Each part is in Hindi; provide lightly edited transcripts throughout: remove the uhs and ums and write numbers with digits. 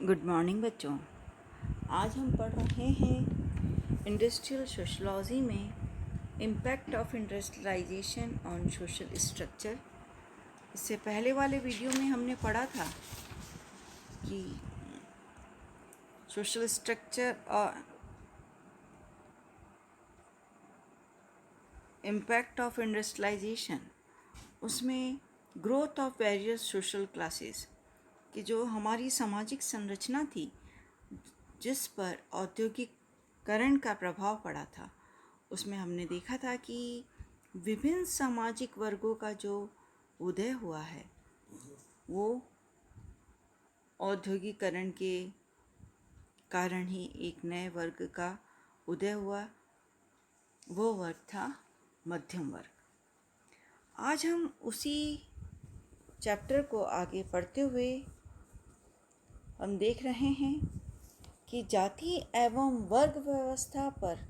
गुड मॉर्निंग बच्चों। आज हम पढ़ रहे हैं इंडस्ट्रियल सोशलॉजी में impact of industrialisation on social structure. इससे पहले वाले वीडियो में हमने पढ़ा था कि सोशल स्ट्रक्चर और इम्पैक्ट ऑफ इंडस्ट्रियलाइजेशन, उसमें growth of various social classes कि जो हमारी सामाजिक संरचना थी जिस पर औद्योगिकरण का प्रभाव पड़ा था, उसमें हमने देखा था कि विभिन्न सामाजिक वर्गों का जो उदय हुआ है वो औद्योगिकरण के कारण ही एक नए वर्ग का उदय हुआ। वो वर्ग था मध्यम वर्ग। आज हम उसी चैप्टर को आगे पढ़ते हुए हम देख रहे हैं कि जाति एवं वर्ग व्यवस्था पर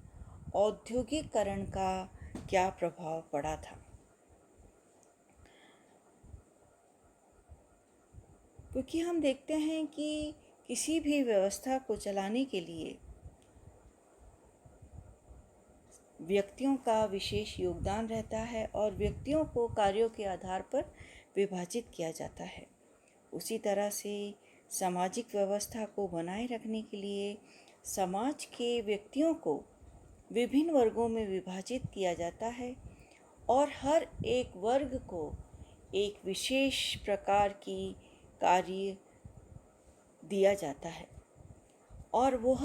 औद्योगिकरण का क्या प्रभाव पड़ा था। क्योंकि हम देखते हैं कि किसी भी व्यवस्था को चलाने के लिए व्यक्तियों का विशेष योगदान रहता है और व्यक्तियों को कार्यों के आधार पर विभाजित किया जाता है। उसी तरह से सामाजिक व्यवस्था को बनाए रखने के लिए समाज के व्यक्तियों को विभिन्न वर्गों में विभाजित किया जाता है और हर एक वर्ग को एक विशेष प्रकार की कार्य दिया जाता है और वह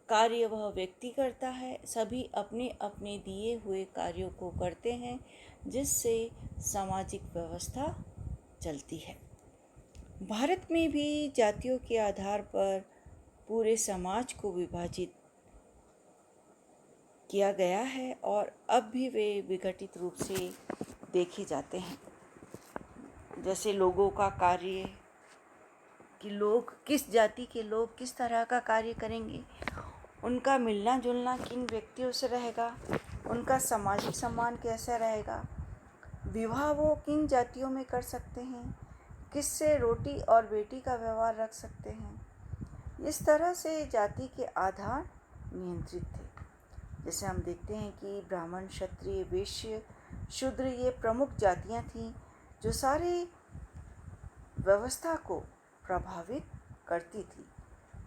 कार्य वह व्यक्ति करता है। सभी अपने अपने दिए हुए कार्यों को करते हैं जिससे सामाजिक व्यवस्था चलती है। भारत में भी जातियों के आधार पर पूरे समाज को विभाजित किया गया है और अब भी वे विघटित रूप से देखे जाते हैं। जैसे लोगों का कार्य कि लोग किस जाति के लोग किस तरह का कार्य करेंगे, उनका मिलना जुलना किन व्यक्तियों से रहेगा, उनका सामाजिक सम्मान कैसा रहेगा, विवाह वो किन जातियों में कर सकते हैं, किससे रोटी और बेटी का व्यवहार रख सकते हैं। इस तरह से जाति के आधार नियंत्रित थे। जैसे हम देखते हैं कि ब्राह्मण, क्षत्रिय, वैश्य, शूद्र ये प्रमुख जातियां थीं जो सारी व्यवस्था को प्रभावित करती थी।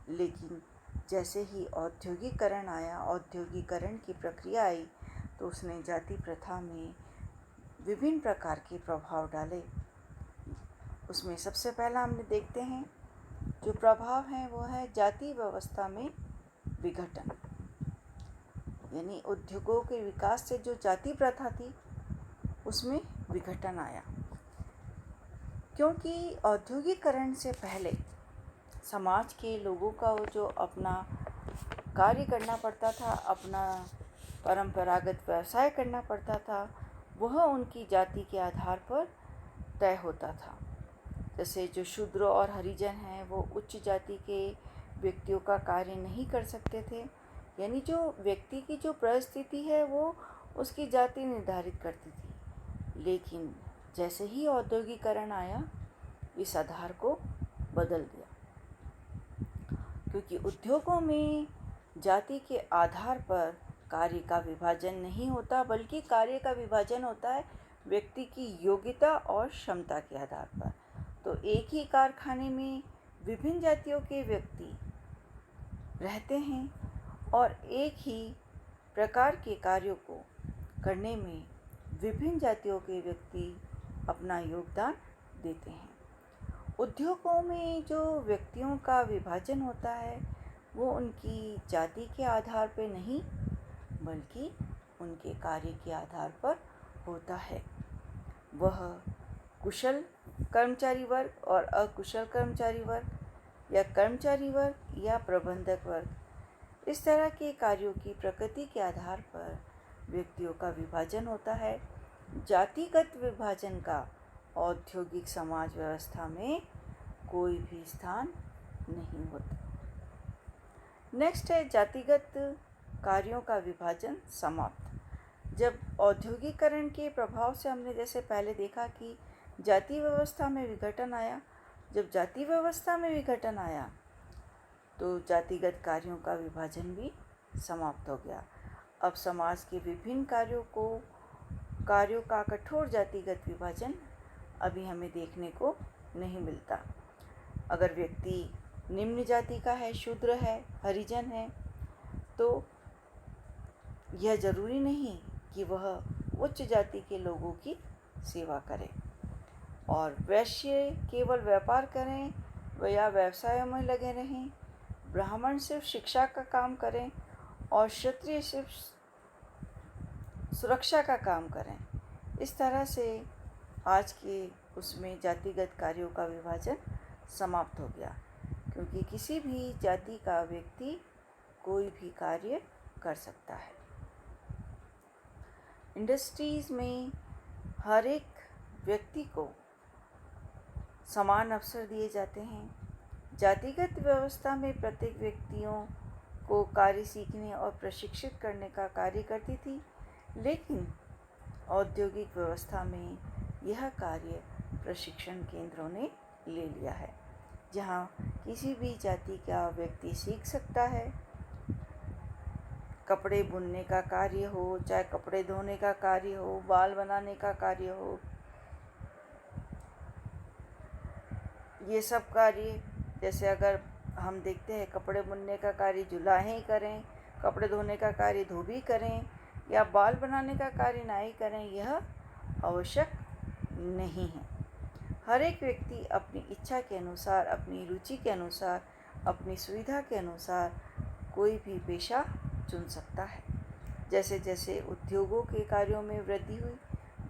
लेकिन जैसे ही औद्योगिकरण आया, औद्योगिकरण की प्रक्रिया आई, तो उसने जाति प्रथा में विभिन्न प्रकार के प्रभाव डाले। उसमें सबसे पहला हम देखते हैं जो प्रभाव है वो है जाति व्यवस्था में विघटन, यानी उद्योगों के विकास से जो जाति प्रथा थी उसमें विघटन आया। क्योंकि औद्योगिकरण से पहले समाज के लोगों का जो अपना कार्य करना पड़ता था, अपना परंपरागत व्यवसाय करना पड़ता था, वह उनकी जाति के आधार पर तय होता था। जैसे जो शूद्र और हरिजन हैं वो उच्च जाति के व्यक्तियों का कार्य नहीं कर सकते थे, यानी जो व्यक्ति की जो परिस्थिति है वो उसकी जाति निर्धारित करती थी। लेकिन जैसे ही औद्योगिकरण आया, इस आधार को बदल दिया, क्योंकि उद्योगों में जाति के आधार पर कार्य का विभाजन नहीं होता, बल्कि कार्य का विभाजन होता है व्यक्ति की योग्यता और क्षमता के आधार पर। तो एक ही कारखाने में विभिन्न जातियों के व्यक्ति रहते हैं और एक ही प्रकार के कार्यों को करने में विभिन्न जातियों के व्यक्ति अपना योगदान देते हैं। उद्योगों में जो व्यक्तियों का विभाजन होता है वो उनकी जाति के आधार पर नहीं, बल्कि उनके कार्य के आधार पर होता है। वह कुशल कर्मचारी वर्ग और अकुशल कर्मचारी वर्ग या कर्मचारी वर्ग या प्रबंधक वर्ग, इस तरह के कार्यों की प्रकृति के आधार पर व्यक्तियों का विभाजन होता है। जातिगत विभाजन का औद्योगिक समाज व्यवस्था में कोई भी स्थान नहीं होता। नेक्स्ट है जातिगत कार्यों का विभाजन समाप्त। जब औद्योगिकरण के प्रभाव से हमने जैसे पहले देखा कि जाति व्यवस्था में विघटन आया, जब जाति व्यवस्था में विघटन आया तो जातिगत कार्यों का विभाजन भी समाप्त हो गया। अब समाज के विभिन्न कार्यों का कठोर जातिगत विभाजन अभी हमें देखने को नहीं मिलता। अगर व्यक्ति निम्न जाति का है, शूद्र है, हरिजन है, तो यह जरूरी नहीं कि वह उच्च जाति के लोगों की सेवा करें। और वैश्य केवल व्यापार करें या व्यवसायों में लगे रहें, ब्राह्मण सिर्फ शिक्षा का काम करें और क्षत्रिय सिर्फ सुरक्षा का काम करें। इस तरह से आज के उसमें जातिगत कार्यों का विभाजन समाप्त हो गया, क्योंकि किसी भी जाति का व्यक्ति कोई भी कार्य कर सकता है। इंडस्ट्रीज़ में हर एक व्यक्ति को समान अवसर दिए जाते हैं। जातिगत व्यवस्था में प्रत्येक व्यक्तियों को कार्य सीखने और प्रशिक्षित करने का कार्य करती थी, लेकिन औद्योगिक व्यवस्था में यह कार्य प्रशिक्षण केंद्रों ने ले लिया है, जहाँ किसी भी जाति का व्यक्ति सीख सकता है। कपड़े बुनने का कार्य हो, चाहे कपड़े धोने का कार्य हो, बाल बनाने का कार्य हो, ये सब कार्य, जैसे अगर हम देखते हैं कपड़े बुनने का कार्य जुलाहे करें, कपड़े धोने का कार्य धोबी करें, या बाल बनाने का कार्य नाई करें, यह आवश्यक नहीं है। हर एक व्यक्ति अपनी इच्छा के अनुसार, अपनी रुचि के अनुसार, अपनी सुविधा के अनुसार कोई भी पेशा चुन सकता है। जैसे जैसे उद्योगों के कार्यों में वृद्धि हुई,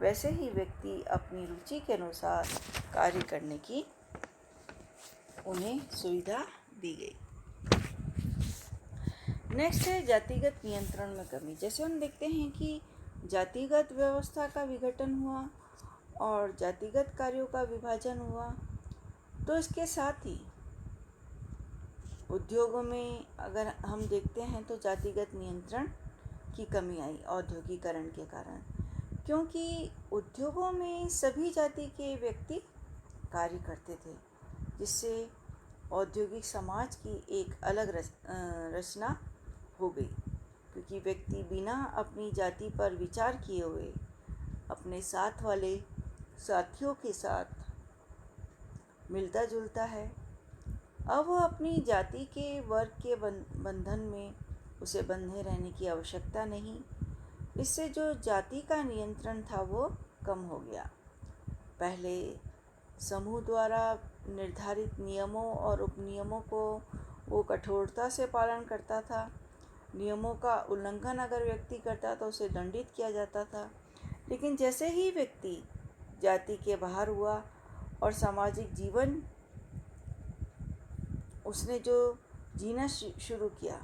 वैसे ही व्यक्ति अपनी रुचि के अनुसार कार्य करने की उन्हें सुविधा दी गई। नेक्स्ट है जातिगत नियंत्रण में कमी। जैसे हम देखते हैं कि जातिगत व्यवस्था का विघटन हुआ और जातिगत कार्यों का विभाजन हुआ, तो इसके साथ ही उद्योगों में अगर हम देखते हैं तो जातिगत नियंत्रण की कमी आई औद्योगिकरण के कारण, क्योंकि उद्योगों में सभी जाति के व्यक्ति कार्य करते थे, जिससे औद्योगिक समाज की एक अलग रचना हो गई, क्योंकि व्यक्ति बिना अपनी जाति पर विचार किए हुए अपने साथ वाले साथियों के साथ मिलता जुलता है। अब वह अपनी जाति के वर्ग के बंधन में उसे बंधे रहने की आवश्यकता नहीं। इससे जो जाति का नियंत्रण था वो कम हो गया। पहले समूह द्वारा निर्धारित नियमों और उपनियमों को वो कठोरता से पालन करता था। नियमों का उल्लंघन अगर व्यक्ति करता तो उसे दंडित किया जाता था। लेकिन जैसे ही व्यक्ति जाति के बाहर हुआ और सामाजिक जीवन उसने जो जीना शुरू किया,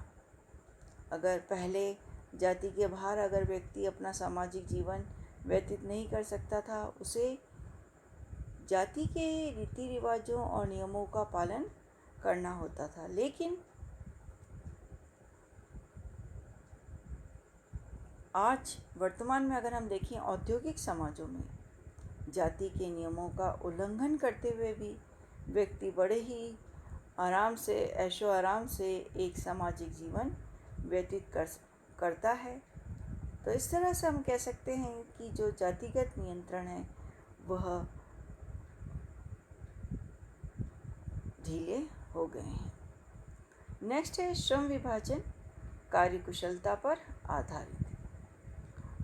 अगर पहले जाति के बाहर अगर व्यक्ति अपना सामाजिक जीवन व्यतीत नहीं कर सकता था, उसे जाति के रीति रिवाजों और नियमों का पालन करना होता था। लेकिन आज वर्तमान में अगर हम देखें औद्योगिक समाजों में जाति के नियमों का उल्लंघन करते हुए भी व्यक्ति बड़े ही आराम से, ऐशो आराम से एक सामाजिक जीवन व्यतीत करता है। तो इस तरह से हम कह सकते हैं कि जो जातिगत नियंत्रण है वह ढीले हो गए हैं। नेक्स्ट है श्रम विभाजन कार्यकुशलता पर आधारित।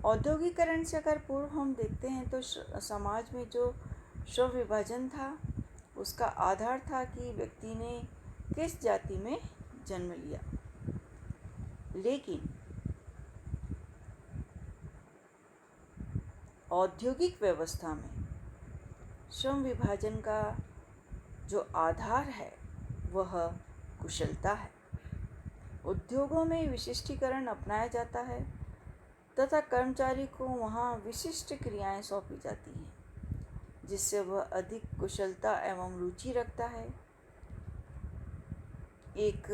औद्योगिकरण से अगर पूर्व हम देखते हैं तो समाज में जो श्रम विभाजन था उसका आधार था कि व्यक्ति ने किस जाति में जन्म लिया। लेकिन औद्योगिक व्यवस्था में श्रम विभाजन का जो आधार है वह कुशलता है। उद्योगों में विशिष्टीकरण अपनाया जाता है तथा कर्मचारी को वहाँ विशिष्ट क्रियाएं सौंपी जाती हैं, जिससे वह अधिक कुशलता एवं रुचि रखता है। एक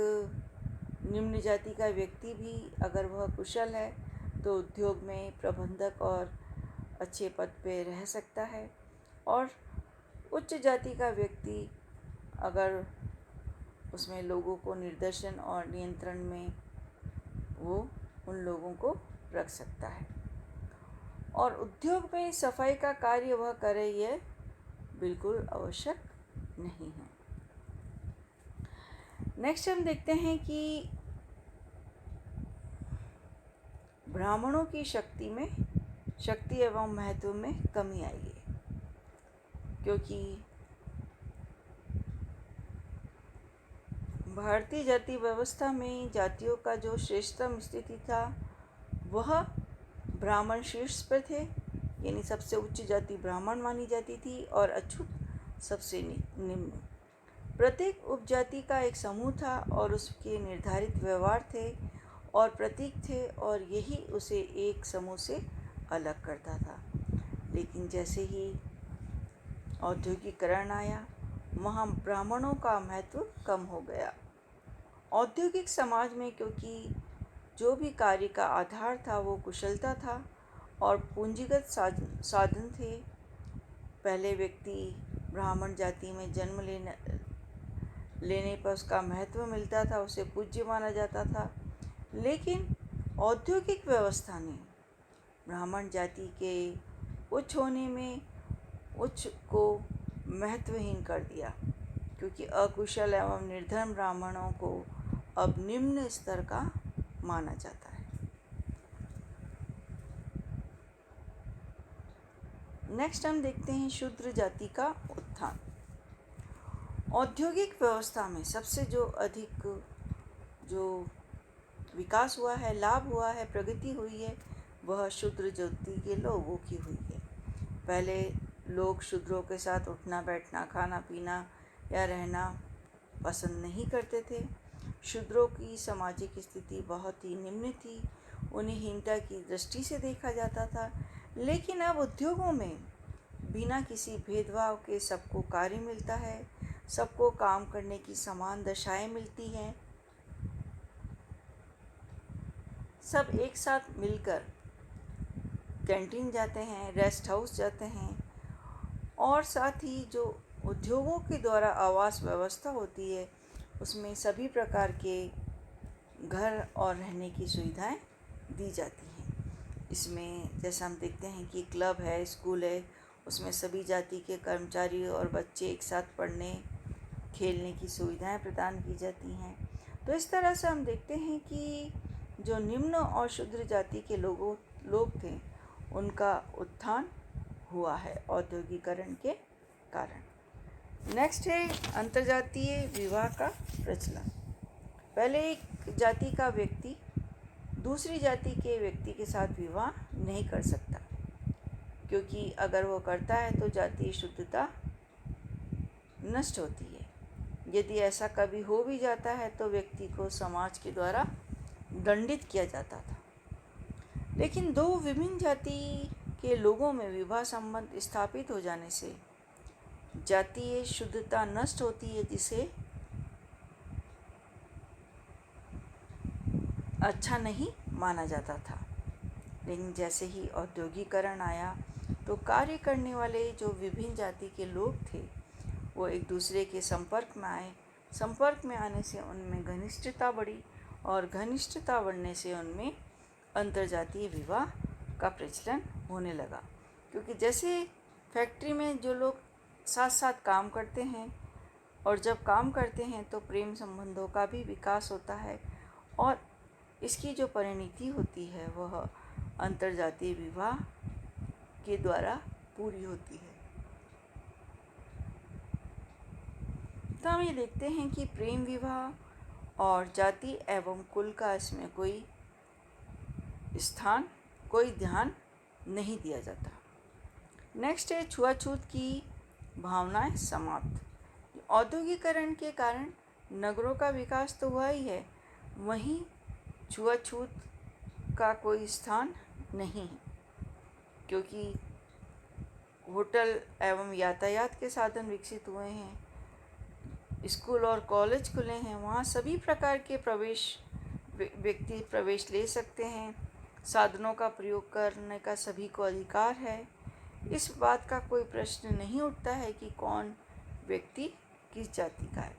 निम्न जाति का व्यक्ति भी अगर वह कुशल है तो उद्योग में प्रबंधक और अच्छे पद पे रह सकता है, और उच्च जाति का व्यक्ति अगर उसमें लोगों को निर्देशन और नियंत्रण में वो उन लोगों को रख सकता है। और उद्योग में सफाई का कार्य वह करे, यह बिल्कुल आवश्यक नहीं है। नेक्स्ट हम देखते हैं कि ब्राह्मणों की शक्ति एवं महत्व में कमी आई है, क्योंकि भारतीय जाति व्यवस्था में जातियों का जो श्रेष्ठतम स्थिति था वह ब्राह्मण शीर्ष पर थे, यानी सबसे उच्च जाति ब्राह्मण मानी जाती थी और अछूत सबसे निम्न। प्रत्येक उपजाति का एक समूह था और उसके निर्धारित व्यवहार थे और प्रतीक थे और यही उसे एक समूह से अलग करता था। लेकिन जैसे ही औद्योगिकरण आया, वहाँ ब्राह्मणों का महत्व कम हो गया। औद्योगिक समाज में क्योंकि जो भी कार्य का आधार था वो कुशलता था और पूंजीगत साधन थे। पहले व्यक्ति ब्राह्मण जाति में जन्म लेने पर उसका महत्व मिलता था, उसे पूज्य माना जाता था। लेकिन औद्योगिक व्यवस्था ने ब्राह्मण जाति के उच्च होने में उच्च को महत्वहीन कर दिया, क्योंकि अकुशल एवं निर्धन ब्राह्मणों को अब निम्न स्तर का माना जाता है। नेक्स्ट हम देखते हैं शूद्र जाति का उत्थान। औद्योगिक व्यवस्था में सबसे जो अधिक जो विकास हुआ है, लाभ हुआ है, प्रगति हुई है, वह शूद्र जाति के लोगों की हुई है। पहले लोग शूद्रों के साथ उठना बैठना, खाना पीना या रहना पसंद नहीं करते थे। शूद्रों की सामाजिक स्थिति बहुत ही निम्न थी, उन्हें हीनता की दृष्टि से देखा जाता था। लेकिन अब उद्योगों में बिना किसी भेदभाव के सबको कार्य मिलता है, सबको काम करने की समान दशाएं मिलती हैं। सब एक साथ मिलकर कैंटीन जाते हैं, रेस्ट हाउस जाते हैं और साथ ही जो उद्योगों के द्वारा आवास व्यवस्था होती है उसमें सभी प्रकार के घर और रहने की सुविधाएं दी जाती हैं। इसमें जैसा हम देखते हैं कि क्लब है, स्कूल है, उसमें सभी जाति के कर्मचारी और बच्चे एक साथ पढ़ने खेलने की सुविधाएं प्रदान की जाती हैं। तो इस तरह से हम देखते हैं कि जो निम्न और शूद्र जाति के लोग थे उनका उत्थान हुआ है औद्योगिकरण के कारण। नेक्स्ट है अंतर्जातीय विवाह का प्रचलन। पहले एक जाति का व्यक्ति दूसरी जाति के व्यक्ति के साथ विवाह नहीं कर सकता, क्योंकि अगर वो करता है तो जातीय शुद्धता नष्ट होती है। यदि ऐसा कभी हो भी जाता है तो व्यक्ति को समाज के द्वारा दंडित किया जाता था। लेकिन दो विभिन्न जाति के लोगों में विवाह संबंध स्थापित हो जाने से जातीय शुद्धता नष्ट होती है, जिसे अच्छा नहीं माना जाता था। लेकिन जैसे ही औद्योगिकरण आया तो कार्य करने वाले जो विभिन्न जाति के लोग थे वो एक दूसरे के संपर्क में आए। संपर्क में आने से उनमें घनिष्ठता बढ़ी और घनिष्ठता बढ़ने से उनमें अंतर्जातीय विवाह का प्रचलन होने लगा। क्योंकि जैसे फैक्ट्री में जो लोग साथ साथ काम करते हैं और जब काम करते हैं तो प्रेम संबंधों का भी विकास होता है और इसकी जो परिणति होती है वह अंतर्जातीय विवाह के द्वारा पूरी होती है। तो हम ये देखते हैं कि प्रेम विवाह और जाति एवं कुल का इसमें कोई ध्यान नहीं दिया जाता। नेक्स्ट है छुआछूत की भावनाएं समाप्त। औद्योगिकरण के कारण नगरों का विकास तो हुआ ही है, वहीं छुआछूत का कोई स्थान नहीं है, क्योंकि होटल एवं यातायात के साधन विकसित हुए हैं, स्कूल और कॉलेज खुले हैं, वहाँ सभी प्रकार के व्यक्ति प्रवेश ले सकते हैं। साधनों का प्रयोग करने का सभी को अधिकार है। इस बात का कोई प्रश्न नहीं उठता है कि कौन व्यक्ति किस जाति का है,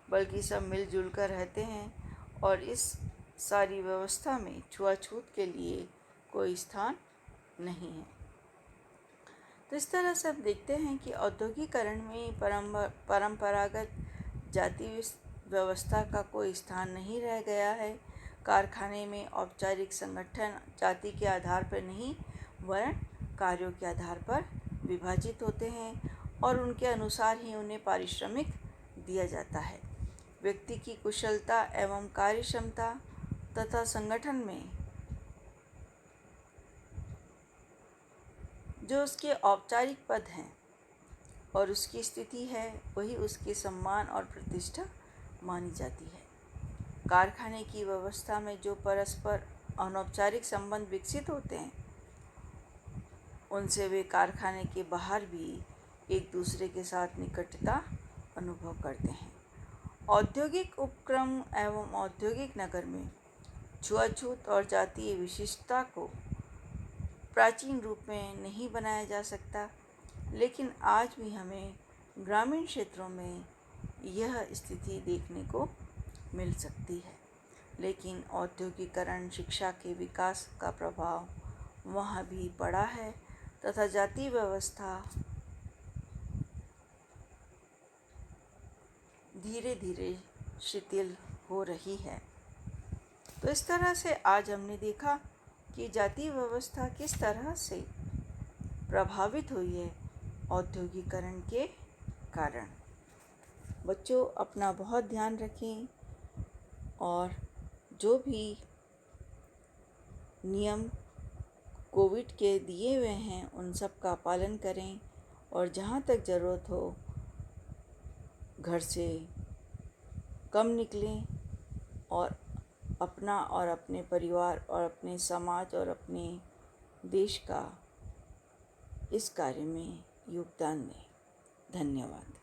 बल्कि सब मिलजुल कर रहते हैं और इस सारी व्यवस्था में छुआछूत के लिए कोई स्थान नहीं है। तो इस तरह से अब देखते हैं कि औद्योगिकरण में परंपरागत जाति व्यवस्था का कोई स्थान नहीं रह गया है। कारखाने में औपचारिक संगठन जाति के आधार पर नहीं वरन कार्यों के आधार पर विभाजित होते हैं और उनके अनुसार ही उन्हें पारिश्रमिक दिया जाता है। व्यक्ति की कुशलता एवं कार्य क्षमता तथा संगठन में जो उसके औपचारिक पद हैं और उसकी स्थिति है, वही उसके सम्मान और प्रतिष्ठा मानी जाती है। कारखाने की व्यवस्था में जो परस्पर अनौपचारिक संबंध विकसित होते हैं, उनसे वे कारखाने के बाहर भी एक दूसरे के साथ निकटता अनुभव करते हैं। औद्योगिक उपक्रम एवं औद्योगिक नगर में छुआछूत और जातीय विशिष्टता को प्राचीन रूप में नहीं बनाया जा सकता, लेकिन आज भी हमें ग्रामीण क्षेत्रों में यह स्थिति देखने को मिल सकती है। लेकिन औद्योगिकरण शिक्षा के विकास का प्रभाव वहाँ भी पड़ा है तथा जाति व्यवस्था धीरे धीरे शिथिल हो रही है। तो इस तरह से आज हमने देखा कि जाति व्यवस्था किस तरह से प्रभावित हुई है औद्योगिकरण के कारण। बच्चों, अपना बहुत ध्यान रखें और जो भी नियम कोविड के दिए हुए हैं उन सब का पालन करें और जहाँ तक ज़रूरत हो घर से कम निकलें और अपना और अपने परिवार और अपने समाज और अपने देश का इस कार्य में योगदान दें। धन्यवाद।